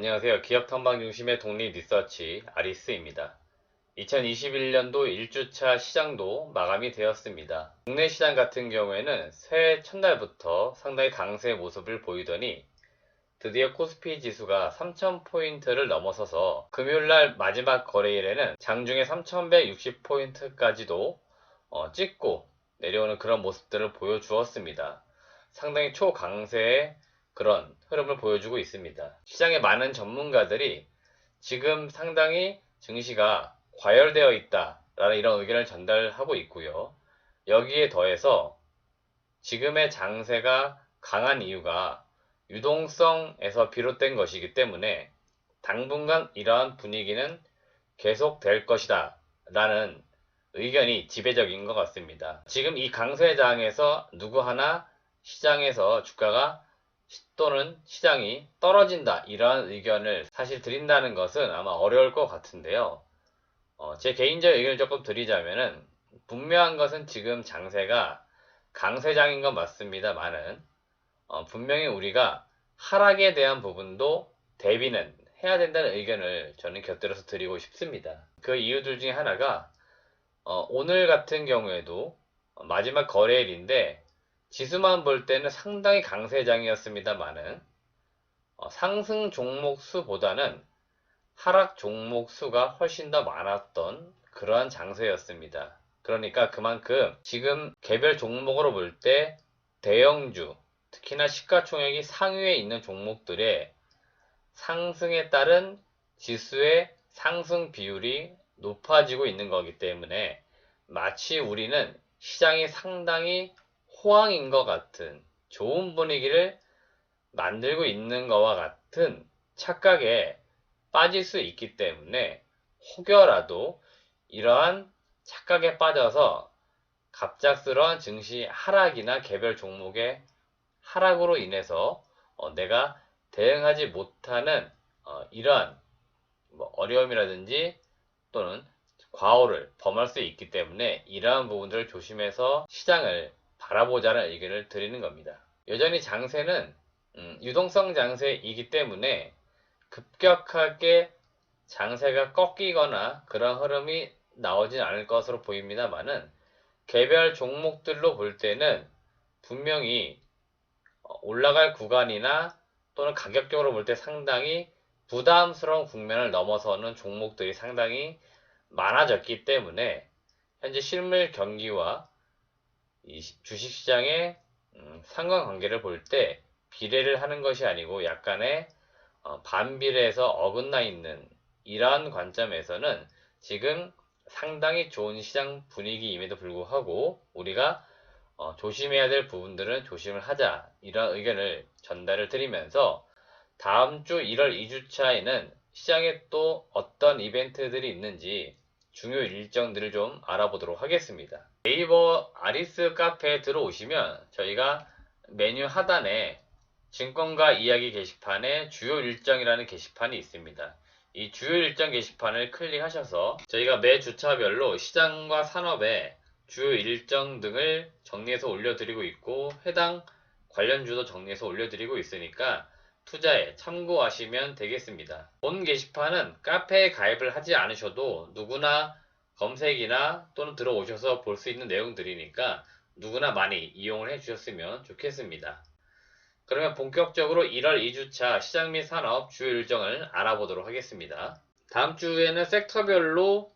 안녕하세요. 기업 탐방 중심의 독립 리서치 아리스입니다. 2021년도 1주차 시장도 마감이 되었습니다. 국내 시장 같은 경우에는 새해 첫날부터 상당히 강세의 모습을 보이더니 드디어 코스피 지수가 3000포인트를 넘어서서 금요일날 마지막 거래일에는 장중에 3160포인트까지도 찍고 내려오는 그런 모습들을 보여주었습니다. 상당히 초강세의 그런 흐름을 보여주고 있습니다. 시장의 많은 전문가들이 지금 상당히 증시가 과열되어 있다라는 이런 의견을 전달하고 있고요. 여기에 더해서 지금의 장세가 강한 이유가 유동성에서 비롯된 것이기 때문에 당분간 이러한 분위기는 계속될 것이다 라는 의견이 지배적인 것 같습니다. 지금 이 강세장에서 누구 하나 시장에서 주가가 또는 시장이 떨어진다 이러한 의견을 사실 드린다는 것은 아마 어려울 것 같은데요. 제 개인적 의견을 조금 드리자면은 분명한 것은 지금 장세가 강세장인 건 맞습니다만은 분명히 우리가 하락에 대한 부분도 대비는 해야 된다는 의견을 저는 곁들여서 드리고 싶습니다. 그 이유들 중에 하나가 오늘 같은 경우에도 마지막 거래일인데 지수만 볼 때는 상당히 강세장이었습니다만은 상승 종목 수보다는 하락 종목 수가 훨씬 더 많았던 그러한 장세였습니다. 그러니까 그만큼 지금 개별 종목으로 볼 때 대형주, 특히나 시가총액이 상위에 있는 종목들의 상승에 따른 지수의 상승 비율이 높아지고 있는 거기 때문에 마치 우리는 시장이 상당히 호황인 것 같은 좋은 분위기를 만들고 있는 것과 같은 착각에 빠질 수 있기 때문에 혹여라도 이러한 착각에 빠져서 갑작스러운 증시 하락이나 개별 종목의 하락으로 인해서 내가 대응하지 못하는 이러한 어려움이라든지 또는 과오를 범할 수 있기 때문에 이러한 부분들을 조심해서 시장을 바라보자는 의견을 드리는 겁니다. 여전히 장세는 유동성 장세이기 때문에 급격하게 장세가 꺾이거나 그런 흐름이 나오진 않을 것으로 보입니다만은 개별 종목들로 볼 때는 분명히 올라갈 구간이나 또는 가격적으로 볼 때 상당히 부담스러운 국면을 넘어서는 종목들이 상당히 많아졌기 때문에 현재 실물 경기와 이 주식시장의 상관관계를 볼 때 비례를 하는 것이 아니고 약간의 반비례해서 어긋나 있는 이러한 관점에서는 지금 상당히 좋은 시장 분위기임에도 불구하고 우리가 조심해야 될 부분들은 조심을 하자 이런 의견을 전달을 드리면서 다음 주 1월 2주차에는 시장에 또 어떤 이벤트들이 있는지 중요 일정들을 좀 알아보도록 하겠습니다. 네이버 아리스 카페에 들어오시면 저희가 메뉴 하단에 증권가 이야기 게시판에 주요 일정이라는 게시판이 있습니다. 이 주요 일정 게시판을 클릭하셔서 저희가 매 주차별로 시장과 산업의 주요 일정 등을 정리해서 올려드리고 있고 해당 관련주도 정리해서 올려드리고 있으니까 투자에 참고하시면 되겠습니다. 본 게시판은 카페에 가입을 하지 않으셔도 누구나 검색이나 또는 들어오셔서 볼 수 있는 내용들이니까 누구나 많이 이용을 해주셨으면 좋겠습니다. 그러면 본격적으로 1월 2주차 시장 및 산업 주요 일정을 알아보도록 하겠습니다. 다음 주에는 섹터별로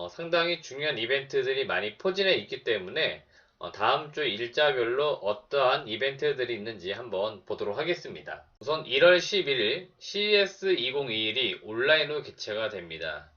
상당히 중요한 이벤트들이 많이 포진해 있기 때문에 다음 주 일자별로 어떠한 이벤트들이 있는지 한번 보도록 하겠습니다. 우선 1월 11일 CES 2021이 온라인으로 개최가 됩니다.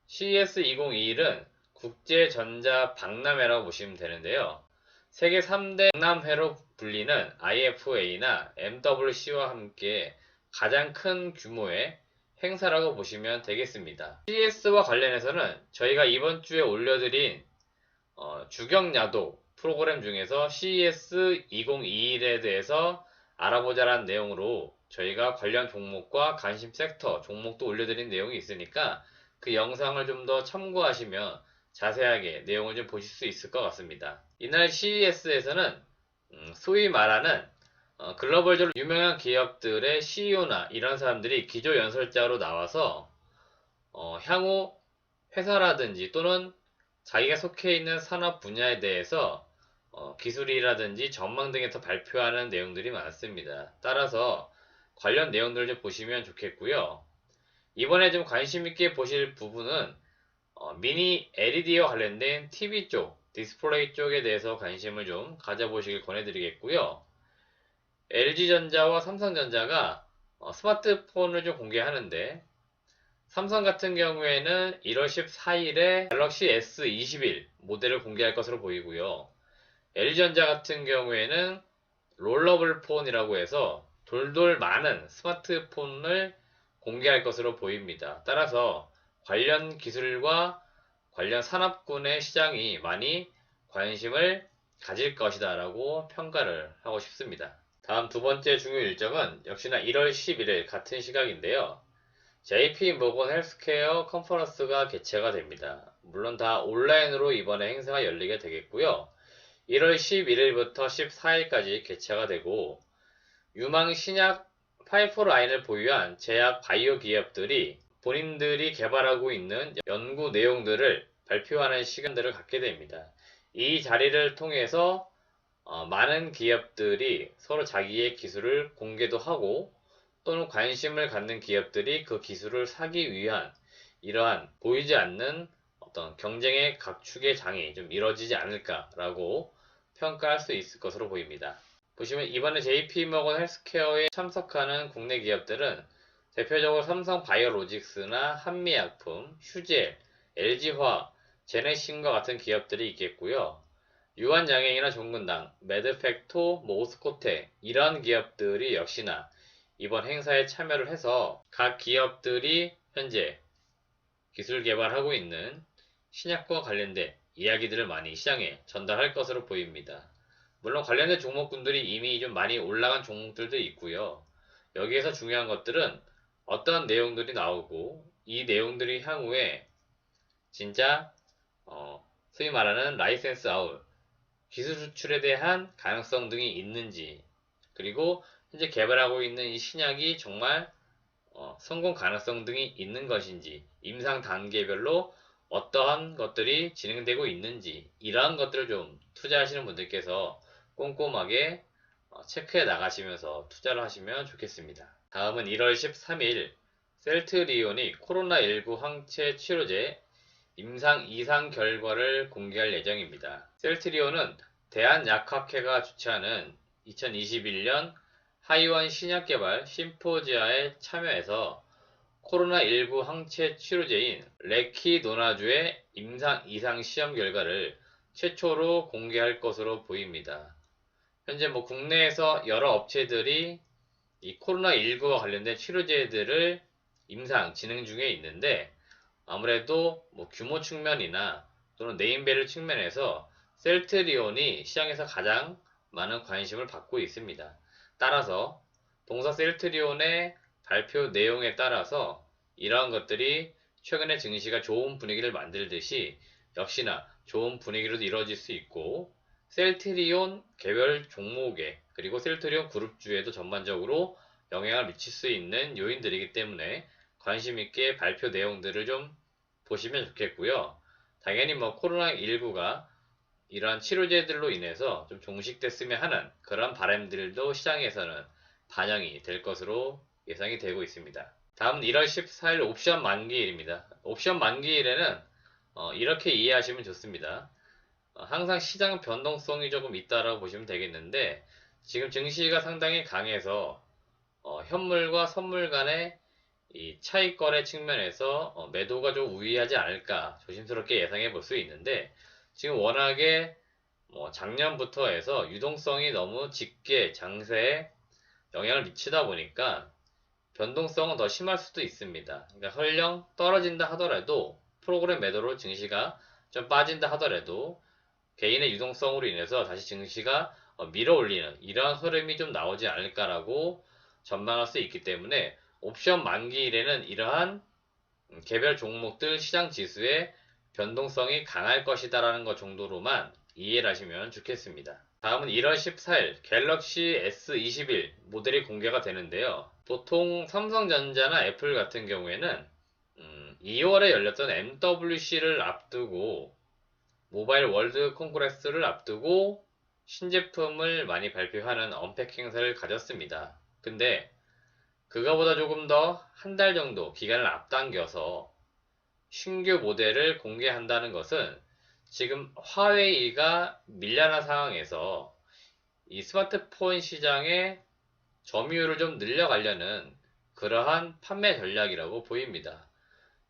CES 2021은 국제전자 박람회라고 보시면 되는데요. 세계 3대 박람회로 불리는 IFA나 MWC와 함께 가장 큰 규모의 행사라고 보시면 되겠습니다. CES와 관련해서는 저희가 이번 주에 올려드린 주경야도 프로그램 중에서 CES 2021에 대해서 알아보자라는 내용으로 저희가 관련 종목과 관심 섹터 종목도 올려드린 내용이 있으니까 그 영상을 좀 더 참고하시면 자세하게 내용을 좀 보실 수 있을 것 같습니다. 이날 CES에서는 소위 말하는 글로벌적으로 유명한 기업들의 CEO나 이런 사람들이 기조연설자로 나와서 향후 회사라든지 또는 자기가 속해 있는 산업 분야에 대해서 기술이라든지 전망 등에서 발표하는 내용들이 많습니다. 따라서 관련 내용들을 좀 보시면 좋겠고요. 이번에 좀 관심 있게 보실 부분은 미니 LED와 관련된 TV 쪽, 디스플레이 쪽에 대해서 관심을 좀 가져보시길 권해드리겠고요. LG전자와 삼성전자가 스마트폰을 좀 공개하는데 삼성 같은 경우에는 1월 14일에 갤럭시 S21 모델을 공개할 것으로 보이고요. LG전자 같은 경우에는 롤러블 폰이라고 해서 돌돌 많은 스마트폰을 공개할 것으로 보입니다. 따라서 관련 기술과 관련 산업군의 시장이 많이 관심을 가질 것이다 라고 평가를 하고 싶습니다. 다음 두 번째 중요 일정은 역시나 1월 11일 같은 시각인데요. JP 모건 헬스케어 컨퍼런스가 개최가 됩니다. 물론 다 온라인으로 이번에 행사가 열리게 되겠고요. 1월 11일부터 14일까지 개최가 되고 유망 신약 파이프라인을 보유한 제약 바이오 기업들이 본인들이 개발하고 있는 연구 내용들을 발표하는 시간들을 갖게 됩니다. 이 자리를 통해서 많은 기업들이 서로 자기의 기술을 공개도 하고 또는 관심을 갖는 기업들이 그 기술을 사기 위한 이러한 보이지 않는 어떤 경쟁의 각축의 장이 좀 이뤄지지 않을까라고 평가할 수 있을 것으로 보입니다. 보시면 이번에 JP모건 헬스케어에 참석하는 국내 기업들은 대표적으로 삼성바이오로직스나 한미약품, 휴젤, LG화학, 제네신과 같은 기업들이 있겠고요. 유한양행이나 종근당, 매드팩토, 오스코텍 이러한 기업들이 역시나 이번 행사에 참여를 해서 각 기업들이 현재 기술 개발하고 있는 신약과 관련된 이야기들을 많이 시장에 전달할 것으로 보입니다. 물론 관련된 종목군들이 이미 좀 많이 올라간 종목들도 있고요. 여기에서 중요한 것들은 어떤 내용들이 나오고 이 내용들이 향후에 진짜 소위 말하는 라이센스 아웃, 기술 수출에 대한 가능성 등이 있는지 그리고 현재 개발하고 있는 이 신약이 정말 성공 가능성 등이 있는 것인지 임상 단계별로 어떠한 것들이 진행되고 있는지 이러한 것들을 좀 투자하시는 분들께서 꼼꼼하게 체크해 나가시면서 투자를 하시면 좋겠습니다. 다음은 1월 13일 셀트리온이 코로나19 항체 치료제 임상 2상 결과를 공개할 예정입니다. 셀트리온은 대한약학회가 주최하는 2021년 하이원 신약개발 심포지아에 참여해서 코로나19 항체 치료제인 레키노나주의 임상 2상 시험 결과를 최초로 공개할 것으로 보입니다. 현재 국내에서 여러 업체들이 이 코로나19와 관련된 치료제들을 임상 진행 중에 있는데 아무래도 규모 측면이나 또는 네임밸류 측면에서 셀트리온이 시장에서 가장 많은 관심을 받고 있습니다. 따라서 동사 셀트리온의 발표 내용에 따라서 이러한 것들이 최근에 증시가 좋은 분위기를 만들듯이 역시나 좋은 분위기로 이루어질 수 있고 셀트리온 개별 종목에 그리고 셀트리온 그룹주에도 전반적으로 영향을 미칠 수 있는 요인들이기 때문에 관심 있게 발표 내용들을 좀 보시면 좋겠고요. 당연히 코로나19가 이러한 치료제들로 인해서 좀 종식됐으면 하는 그런 바람들도 시장에서는 반영이 될 것으로 예상이 되고 있습니다. 다음은 1월 14일 옵션 만기일입니다. 옵션 만기일에는 이렇게 이해하시면 좋습니다. 항상 시장 변동성이 조금 있다라고 보시면 되겠는데 지금 증시가 상당히 강해서 현물과 선물 간의 이 차익거래 측면에서 매도가 좀 우위하지 않을까 조심스럽게 예상해 볼 수 있는데 지금 워낙에 작년부터 해서 유동성이 너무 짙게 장세에 영향을 미치다 보니까 변동성은 더 심할 수도 있습니다. 그러니까 설령 떨어진다 하더라도 프로그램 매도로 증시가 좀 빠진다 하더라도 개인의 유동성으로 인해서 다시 증시가 밀어올리는 이러한 흐름이 좀 나오지 않을까라고 전망할 수 있기 때문에 옵션 만기일에는 이러한 개별 종목들 시장 지수의 변동성이 강할 것이다라는 것 정도로만 이해를 하시면 좋겠습니다. 다음은 1월 14일 갤럭시 S21 모델이 공개가 되는데요. 보통 삼성전자나 애플 같은 경우에는 2월에 열렸던 MWC를 앞두고 모바일 월드 콩그레스를 앞두고 신제품을 많이 발표하는 언팩 행사를 가졌습니다. 근데 그거보다 조금 더 한 달 정도 기간을 앞당겨서 신규 모델을 공개한다는 것은 지금 화웨이가 밀려난 상황에서 이 스마트폰 시장의 점유율을 좀 늘려가려는 그러한 판매 전략이라고 보입니다.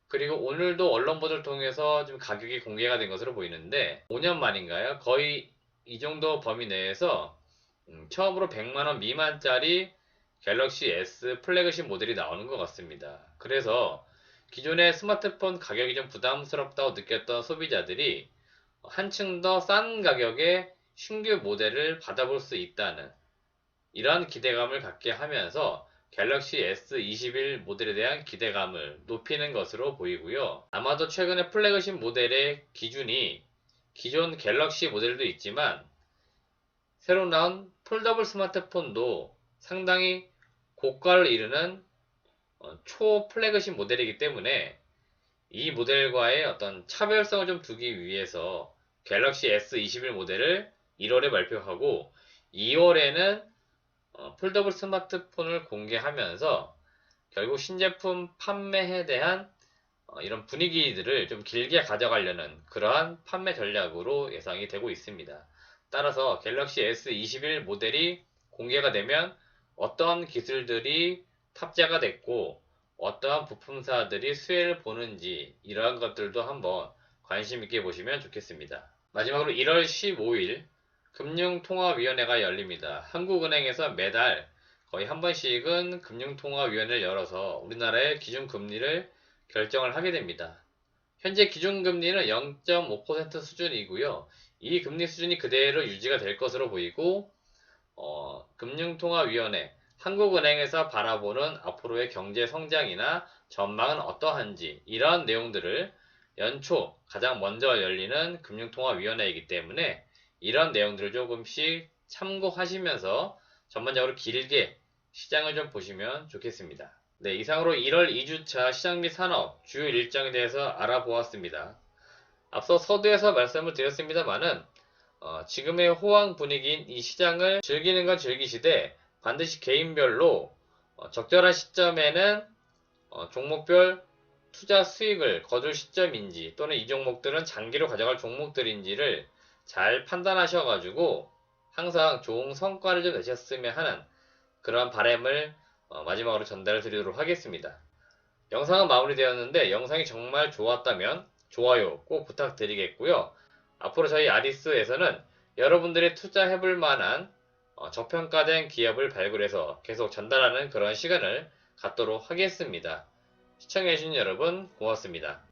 그리고 오늘도 언론 보도를 통해서 좀 가격이 공개가 된 것으로 보이는데 5년 만인가요? 거의 이 정도 범위 내에서 처음으로 100만원 미만짜리 갤럭시 S 플래그십 모델이 나오는 것 같습니다. 그래서 기존의 스마트폰 가격이 좀 부담스럽다고 느꼈던 소비자들이 한층 더 싼 가격에 신규 모델을 받아볼 수 있다는 이런 기대감을 갖게 하면서 갤럭시 S21 모델에 대한 기대감을 높이는 것으로 보이고요. 아마도 최근에 플래그십 모델의 기준이 기존 갤럭시 모델도 있지만 새로 나온 폴더블 스마트폰도 상당히 고가를 이루는 초 플래그십 모델이기 때문에 이 모델과의 어떤 차별성을 좀 두기 위해서 갤럭시 S21 모델을 1월에 발표하고 2월에는 폴더블 스마트폰을 공개하면서 결국 신제품 판매에 대한 이런 분위기들을 좀 길게 가져가려는 그러한 판매 전략으로 예상이 되고 있습니다. 따라서 갤럭시 S21 모델이 공개가 되면 어떤 기술들이 탑재가 됐고 어떠한 부품사들이 수혜를 보는지 이러한 것들도 한번 관심 있게 보시면 좋겠습니다. 마지막으로 1월 15일 금융통화위원회가 열립니다. 한국은행에서 매달 거의 한 번씩은 금융통화위원회를 열어서 우리나라의 기준금리를 결정을 하게 됩니다. 현재 기준금리는 0.5% 수준이고요. 이 금리 수준이 그대로 유지가 될 것으로 보이고 금융통화위원회 한국은행에서 바라보는 앞으로의 경제 성장이나 전망은 어떠한지 이러한 내용들을 연초 가장 먼저 열리는 금융통화위원회이기 때문에 이런 내용들을 조금씩 참고하시면서 전반적으로 길게 시장을 좀 보시면 좋겠습니다. 네, 이상으로 1월 2주차 시장 및 산업 주요 일정에 대해서 알아보았습니다. 앞서 서두에서 말씀을 드렸습니다만은 지금의 호황 분위기인 이 시장을 즐기는 건 즐기시되 반드시 개인별로 적절한 시점에는 종목별 투자 수익을 거둘 시점인지 또는 이 종목들은 장기로 가져갈 종목들인지를 잘 판단하셔가지고 항상 좋은 성과를 좀 내셨으면 하는 그런 바람을 마지막으로 전달을 드리도록 하겠습니다. 영상은 마무리되었는데 영상이 정말 좋았다면 좋아요 꼭 부탁드리겠고요. 앞으로 저희 아리스에서는 여러분들이 투자해볼 만한 저평가된 기업을 발굴해서 계속 전달하는 그런 시간을 갖도록 하겠습니다. 시청해주신 여러분 고맙습니다.